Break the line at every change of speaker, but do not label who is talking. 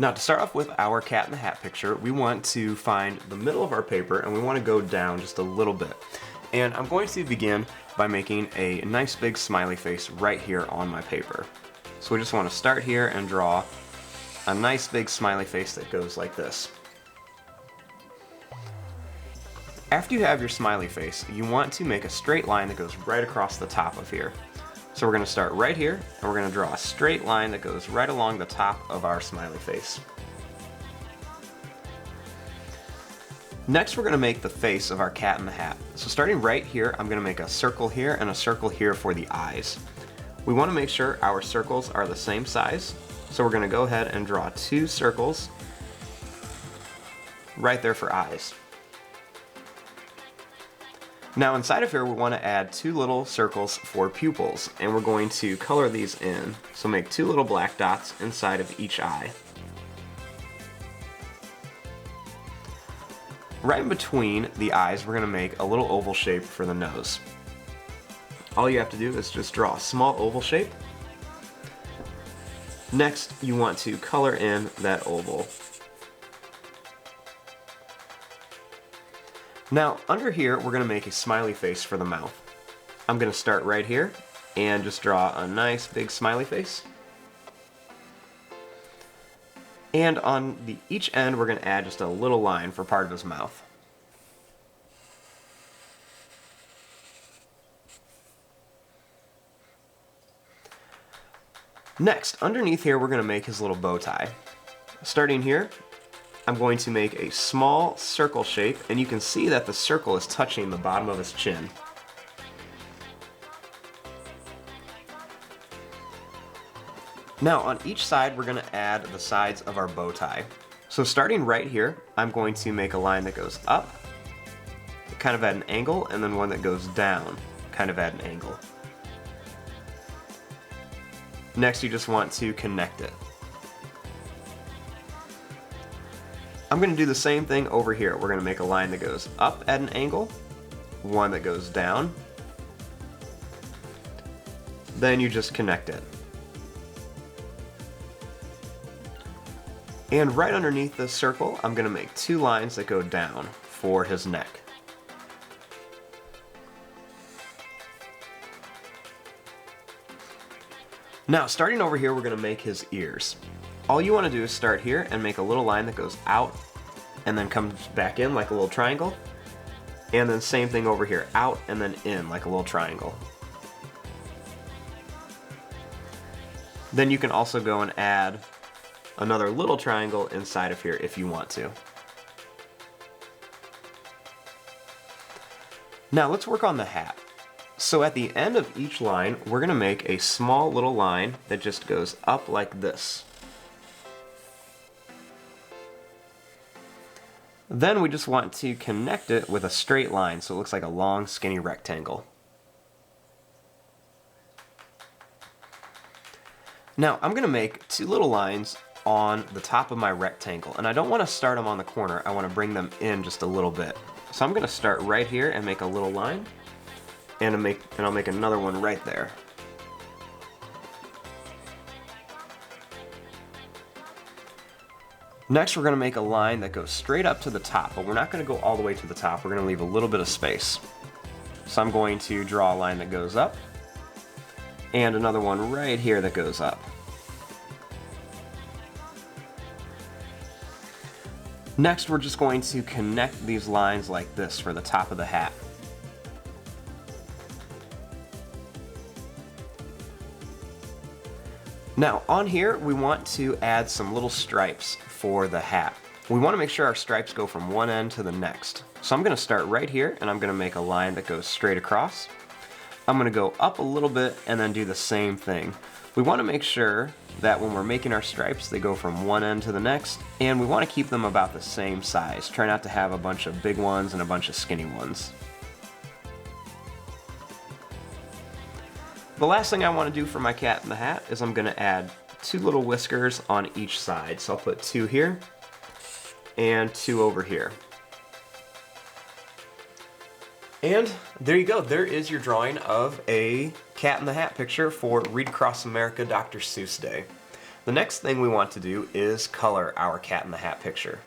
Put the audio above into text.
Now, to start off with our Cat in the Hat picture, we want to find the middle of our paper and we want to go down just a little bit. And I'm going to begin by making a nice big smiley face right here on my paper. So we just want to start here and draw a nice big smiley face that goes like this. After you have your smiley face, you want to make a straight line that goes right across the top of here. So we're going to start right here, and we're going to draw a straight line that goes right along the top of our smiley face. Next, we're going to make the face of our cat in the hat. So starting right here, I'm going to make a circle here and a circle here for the eyes. We want to make sure our circles are the same size, so we're going to go ahead and draw 2 circles right there for eyes. Now inside of here we want to add 2 little circles for pupils, and we're going to color these in. So make 2 little black dots inside of each eye. Right in between the eyes we're going to make a little oval shape for the nose. All you have to do is just draw a small oval shape. Next, you want to color in that oval. Now, under here, we're going to make a smiley face for the mouth. I'm going to start right here and just draw a nice big smiley face. And on each end, we're going to add just a little line for part of his mouth. Next, underneath here, we're going to make his little bow tie. Starting here, I'm going to make a small circle shape, and you can see that the circle is touching the bottom of his chin. Now, on each side, we're going to add the sides of our bow tie. So starting right here, I'm going to make a line that goes up, kind of at an angle, and then one that goes down, kind of at an angle. Next, you just want to connect it. I'm going to do the same thing over here. We're going to make a line that goes up at an angle, one that goes down, then you just connect it. And right underneath this circle, I'm going to make 2 lines that go down for his neck. Now, starting over here, we're going to make his ears. All you want to do is start here and make a little line that goes out and then comes back in like a little triangle. And then same thing over here, out and then in like a little triangle. Then you can also go and add another little triangle inside of here if you want to. Now let's work on the hat. So at the end of each line, we're going to make a small little line that just goes up like this. Then we just want to connect it with a straight line so it looks like a long, skinny rectangle. Now I'm going to make 2 little lines on the top of my rectangle, and I don't want to start them on the corner, I want to bring them in just a little bit. So I'm going to start right here and make a little line, and I'll make another one right there. Next, we're going to make a line that goes straight up to the top, but we're not going to go all the way to the top. We're going to leave a little bit of space. So I'm going to draw a line that goes up, and another one right here that goes up. Next, we're just going to connect these lines like this for the top of the hat. Now, on here, we want to add some little stripes for the hat. We want to make sure our stripes go from one end to the next. So I'm going to start right here, and I'm going to make a line that goes straight across. I'm going to go up a little bit and then do the same thing. We want to make sure that when we're making our stripes, they go from one end to the next, and we want to keep them about the same size. Try not to have a bunch of big ones and a bunch of skinny ones. The last thing I want to do for my cat in the hat is I'm going to add 2 little whiskers on each side. So I'll put 2 here and 2 over here. And there you go. There is your drawing of a Cat in the Hat picture for Read Across America Dr. Seuss Day. The next thing we want to do is color our Cat in the Hat picture.